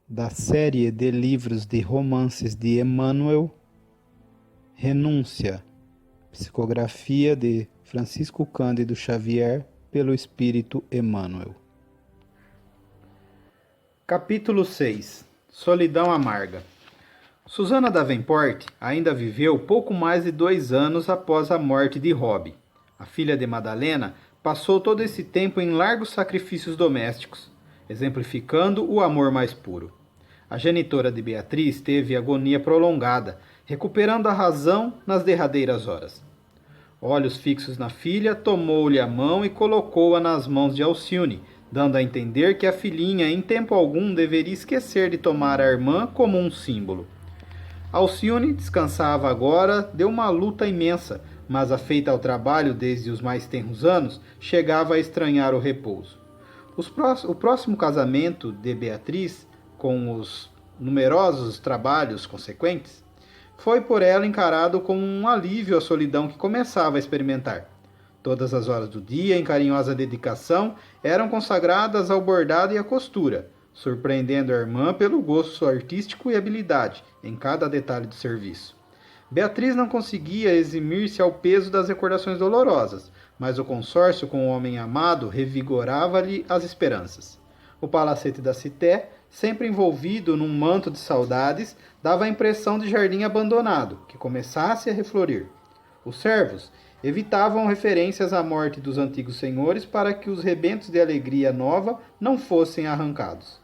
da série de livros de romances de Emmanuel, Renúncia, psicografia de Francisco Cândido Xavier, pelo Espírito Emmanuel. Capítulo 6. Solidão amarga. Susana Davenport ainda viveu pouco mais de 2 anos após a morte de Rob. A filha de Madalena passou todo esse tempo em largos sacrifícios domésticos, exemplificando o amor mais puro. A genitora de Beatriz teve agonia prolongada, recuperando a razão nas derradeiras horas. Olhos fixos na filha, tomou-lhe a mão e colocou-a nas mãos de Alcione, dando a entender que a filhinha em tempo algum deveria esquecer de tomar a irmã como um símbolo. Alcione descansava agora de uma luta imensa, mas afeita ao trabalho desde os mais tenros anos, chegava a estranhar o repouso. O próximo casamento de Beatriz, com os numerosos trabalhos consequentes, foi por ela encarado como um alívio à solidão que começava a experimentar. Todas as horas do dia, em carinhosa dedicação, eram consagradas ao bordado e à costura, surpreendendo a irmã pelo gosto artístico e habilidade em cada detalhe do serviço. Beatriz não conseguia eximir-se ao peso das recordações dolorosas, mas o consórcio com o homem amado revigorava-lhe as esperanças. O palacete da Cité, sempre envolvido num manto de saudades, dava a impressão de jardim abandonado, que começasse a reflorir. Os servos evitavam referências à morte dos antigos senhores para que os rebentos de alegria nova não fossem arrancados.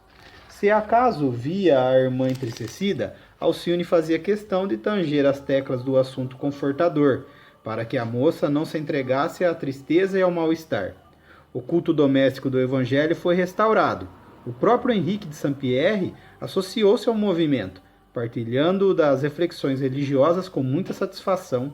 Se acaso via a irmã entristecida, Alcione fazia questão de tanger as teclas do assunto confortador, para que a moça não se entregasse à tristeza e ao mal-estar. O culto doméstico do Evangelho foi restaurado. O próprio Henrique de Saint-Pierre associou-se ao movimento, partilhando das reflexões religiosas com muita satisfação.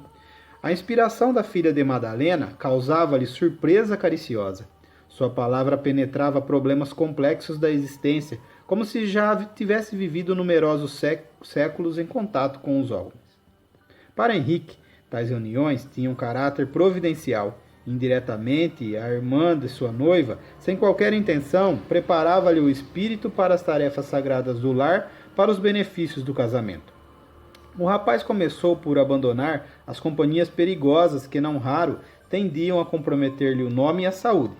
A inspiração da filha de Madalena causava-lhe surpresa cariciosa. Sua palavra penetrava problemas complexos da existência, como se já tivesse vivido numerosos séculos em contato com os homens. Para Henrique, tais reuniões tinham caráter providencial. Indiretamente, a irmã de sua noiva, sem qualquer intenção, preparava-lhe o espírito para as tarefas sagradas do lar, para os benefícios do casamento. O rapaz começou por abandonar as companhias perigosas que, não raro, tendiam a comprometer-lhe o nome e a saúde.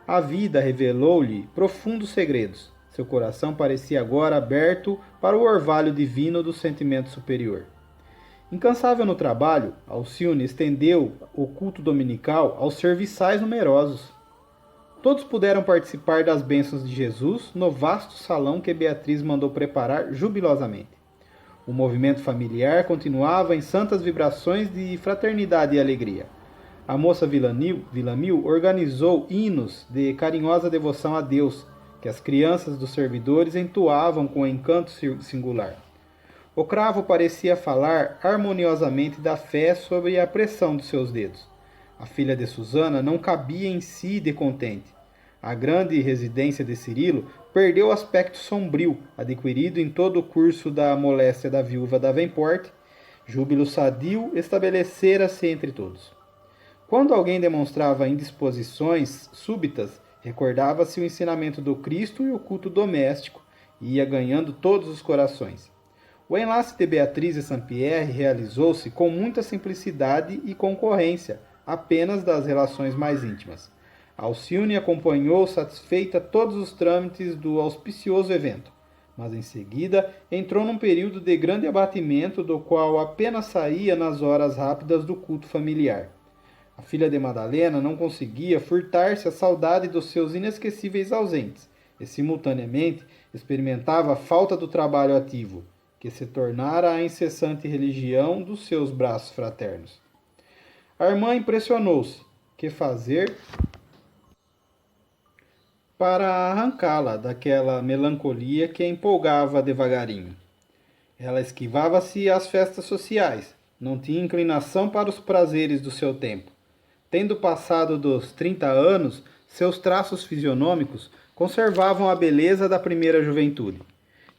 A vida revelou-lhe profundos segredos. Seu coração parecia agora aberto para o orvalho divino do sentimento superior. Incansável no trabalho, Alcione estendeu o culto dominical aos serviçais numerosos. Todos puderam participar das bênçãos de Jesus no vasto salão que Beatriz mandou preparar jubilosamente. O movimento familiar continuava em santas vibrações de fraternidade e alegria. A moça Villamil organizou hinos de carinhosa devoção a Deus, que as crianças dos servidores entoavam com encanto singular. O cravo parecia falar harmoniosamente da fé sob a pressão de seus dedos. A filha de Susana não cabia em si de contente. A grande residência de Cirilo perdeu o aspecto sombrio, adquirido em todo o curso da moléstia da viúva Davenport. Júbilo sadio estabelecera-se entre todos. Quando alguém demonstrava indisposições súbitas, recordava-se o ensinamento do Cristo e o culto doméstico, e ia ganhando todos os corações. O enlace de Beatriz e Saint-Pierre realizou-se com muita simplicidade e concorrência, apenas das relações mais íntimas. Alcione acompanhou satisfeita todos os trâmites do auspicioso evento, mas em seguida entrou num período de grande abatimento do qual apenas saía nas horas rápidas do culto familiar. A filha de Madalena não conseguia furtar-se à saudade dos seus inesquecíveis ausentes e, simultaneamente, experimentava a falta do trabalho ativo, que se tornara a incessante religião dos seus braços fraternos. A irmã impressionou-se. Que fazer para arrancá-la daquela melancolia que a empolgava devagarinho? Ela esquivava-se às festas sociais, não tinha inclinação para os prazeres do seu tempo. Tendo passado dos 30 anos, seus traços fisionômicos conservavam a beleza da primeira juventude,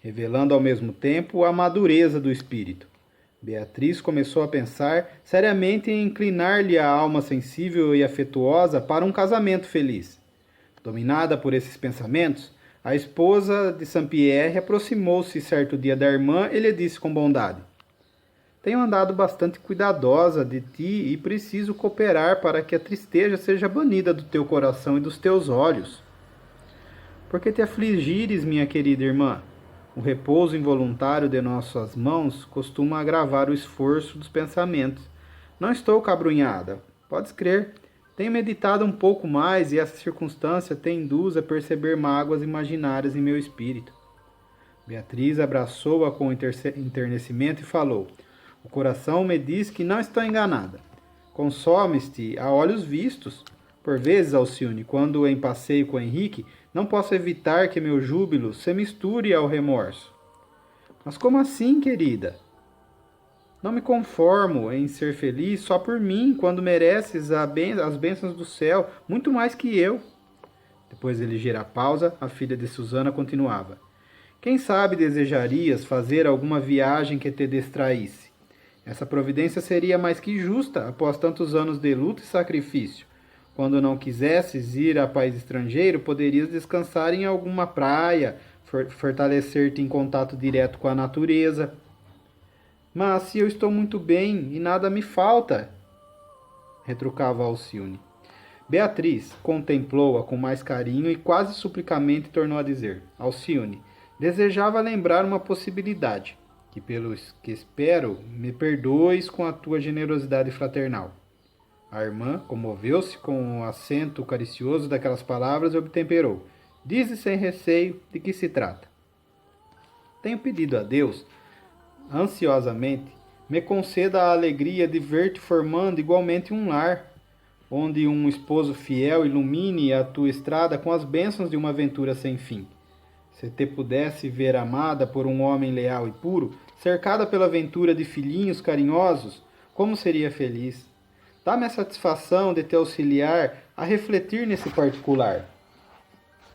revelando ao mesmo tempo a madureza do espírito. Beatriz começou a pensar seriamente em inclinar-lhe a alma sensível e afetuosa para um casamento feliz. Dominada por esses pensamentos, A esposa de Saint-Pierre aproximou-se certo dia da irmã e lhe disse com bondade: Tenho andado bastante cuidadosa de ti e preciso cooperar para que a tristeza seja banida do teu coração e dos teus olhos. Por que te afligires, minha querida irmã? O repouso involuntário de nossas mãos costuma agravar o esforço dos pensamentos. Não estou cabrunhada, podes crer. Tenho meditado um pouco mais e essa circunstância te induz a perceber mágoas imaginárias em meu espírito. Beatriz abraçou-a com enternecimento e falou: O coração me diz que não estou enganada. Consomes-te a olhos vistos. Por vezes, Alcione, quando em passeio com Henrique, não posso evitar que meu júbilo se misture ao remorso. Mas como assim, querida? Não me conformo em ser feliz só por mim, quando mereces as bênçãos do céu, muito mais que eu. Depois de ligeira pausa, a filha de Susana continuava. Quem sabe desejarias fazer alguma viagem que te distraísse? Essa providência seria mais que justa após tantos anos de luta e sacrifício. Quando não quisesses ir a país estrangeiro, poderias descansar em alguma praia, fortalecer-te em contato direto com a natureza. Mas se eu estou muito bem e nada me falta, retrucava Alcione. Beatriz contemplou-a com mais carinho e quase suplicamente tornou a dizer: Alcione, desejava lembrar uma possibilidade, que pelo que espero me perdoes com a tua generosidade fraternal. A irmã comoveu-se com o acento caricioso daquelas palavras e obtemperou: Dize sem receio de que se trata. Tenho pedido a Deus ansiosamente, me conceda a alegria de ver-te formando igualmente um lar, onde um esposo fiel ilumine a tua estrada com as bênçãos de uma aventura sem fim. Se te pudesse ver amada por um homem leal e puro, cercada pela ventura de filhinhos carinhosos, como seria feliz? Dá-me a satisfação de te auxiliar a refletir nesse particular.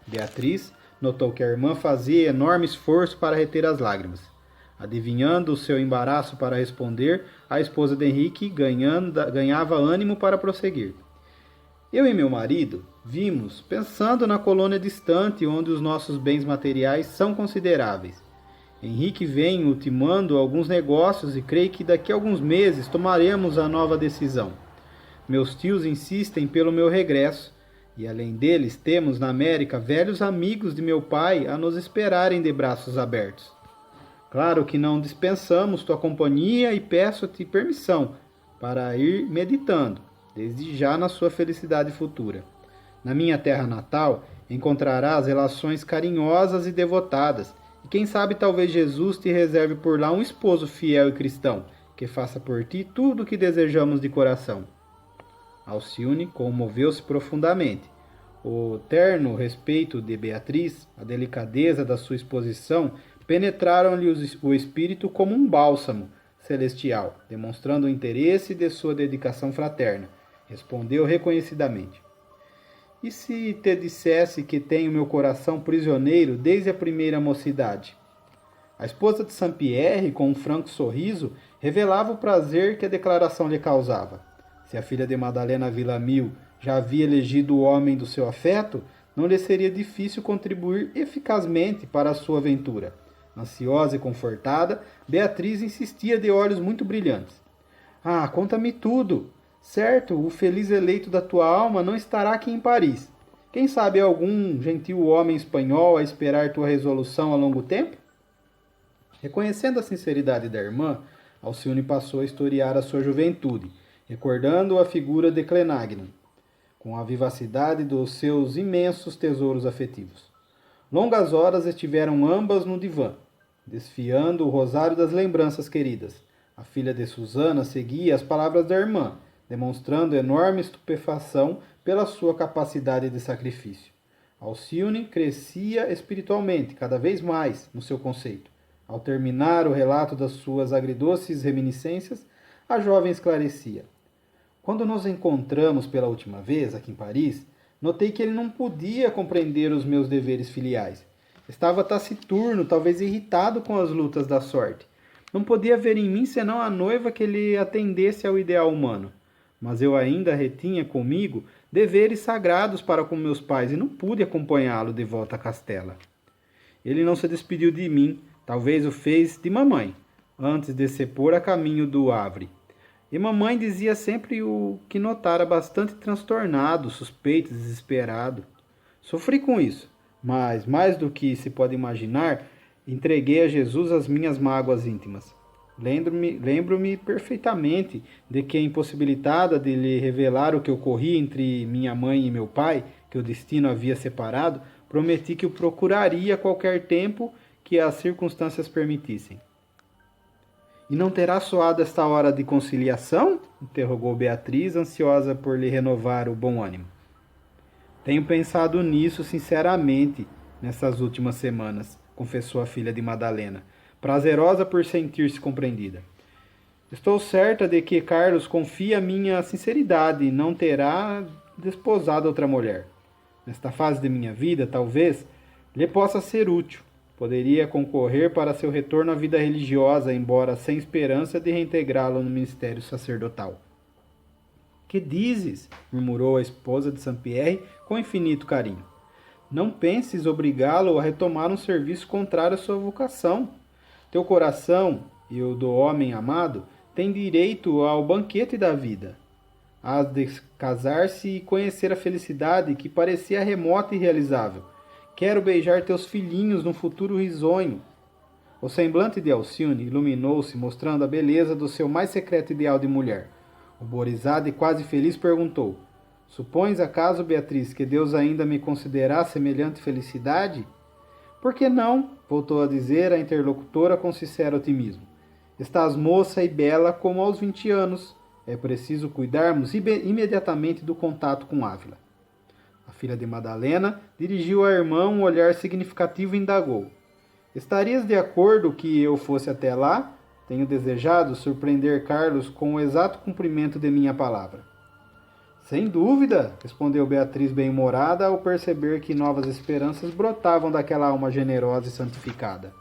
Beatriz notou que a irmã fazia enorme esforço para reter as lágrimas. Adivinhando o seu embaraço para responder, a esposa de Henrique ganhava ânimo para prosseguir. Eu e meu marido vimos, pensando na colônia distante onde os nossos bens materiais são consideráveis. Henrique vem ultimando alguns negócios e creio que daqui a alguns meses tomaremos a nova decisão. Meus tios insistem pelo meu regresso, e além deles temos na América velhos amigos de meu pai a nos esperarem de braços abertos. Claro que não dispensamos tua companhia e peço-te permissão para ir meditando, desde já na sua felicidade futura. Na minha terra natal encontrarás relações carinhosas e devotadas, e quem sabe talvez Jesus te reserve por lá um esposo fiel e cristão, que faça por ti tudo o que desejamos de coração. Alcione comoveu-se profundamente. O terno respeito de Beatriz, a delicadeza da sua exposição, penetraram-lhe o espírito como um bálsamo celestial, demonstrando o interesse de sua dedicação fraterna. Respondeu reconhecidamente: E se te dissesse que tenho meu coração prisioneiro desde a primeira mocidade? A esposa de Saint-Pierre, com um franco sorriso, revelava o prazer que a declaração lhe causava. Se a filha de Madalena Villamil já havia elegido o homem do seu afeto, não lhe seria difícil contribuir eficazmente para a sua aventura. Ansiosa e confortada, Beatriz insistia de olhos muito brilhantes. Ah, conta-me tudo. Certo, o feliz eleito da tua alma não estará aqui em Paris. Quem sabe algum gentil homem espanhol a esperar tua resolução a longo tempo? Reconhecendo a sinceridade da irmã, Alcione passou a historiar a sua juventude, recordando a figura de Clenagno, com a vivacidade dos seus imensos tesouros afetivos. Longas horas estiveram ambas no divã, desfiando o rosário das lembranças queridas. A filha de Susana seguia as palavras da irmã, demonstrando enorme estupefação pela sua capacidade de sacrifício. Alcione crescia espiritualmente, cada vez mais, no seu conceito. Ao terminar o relato das suas agridoces reminiscências, a jovem esclarecia. Quando nos encontramos pela última vez, aqui em Paris, notei que ele não podia compreender os meus deveres filiais. Estava taciturno, talvez irritado com as lutas da sorte. Não podia ver em mim senão a noiva que lhe atendesse ao ideal humano. Mas eu ainda retinha comigo deveres sagrados para com meus pais e não pude acompanhá-lo de volta a Castela. Ele não se despediu de mim, talvez o fez de mamãe, antes de se pôr a caminho do Havre. E mamãe dizia sempre o que notara bastante transtornado, suspeito, desesperado. Sofri com isso, mas mais do que se pode imaginar, entreguei a Jesus as minhas mágoas íntimas. Lembro-me perfeitamente de que, impossibilitada de lhe revelar o que ocorria entre minha mãe e meu pai, que o destino havia separado, prometi que o procuraria a qualquer tempo que as circunstâncias permitissem. E não terá soado esta hora de conciliação? Interrogou Beatriz, ansiosa por lhe renovar o bom ânimo. Tenho pensado nisso sinceramente nessas últimas semanas, confessou a filha de Madalena, prazerosa por sentir-se compreendida. Estou certa de que Carlos confia minha sinceridade e não terá desposado outra mulher. Nesta fase de minha vida, talvez, lhe possa ser útil. Poderia concorrer para seu retorno à vida religiosa, embora sem esperança de reintegrá-lo no ministério sacerdotal. Que dizes? Murmurou a esposa de Saint-Pierre com infinito carinho. Não penses obrigá-lo a retomar um serviço contrário à sua vocação. Teu coração e o do homem amado têm direito ao banquete da vida. Hás de casar-se e conhecer a felicidade que parecia remota e irrealizável. Quero beijar teus filhinhos num futuro risonho. O semblante de Alcione iluminou-se, mostrando a beleza do seu mais secreto ideal de mulher. Ruborizada e quase feliz, perguntou: Supões acaso, Beatriz, que Deus ainda me concederá semelhante felicidade? Por que não? Voltou a dizer a interlocutora com sincero otimismo. Estás moça e bela como aos 20 anos. É preciso cuidarmos imediatamente do contato com Ávila. A filha de Madalena dirigiu à irmã um olhar significativo e indagou: Estarias de acordo que eu fosse até lá? Tenho desejado surpreender Carlos com o exato cumprimento de minha palavra. Sem dúvida, respondeu Beatriz bem-humorada ao perceber que novas esperanças brotavam daquela alma generosa e santificada.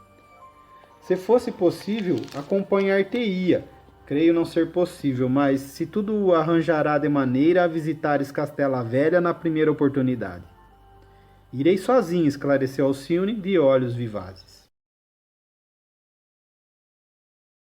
Se fosse possível, acompanhar-te-ia. Creio não ser possível, mas se tudo arranjará de maneira a visitares Castela Velha na primeira oportunidade. Irei sozinho, esclareceu Alcione, de olhos vivazes.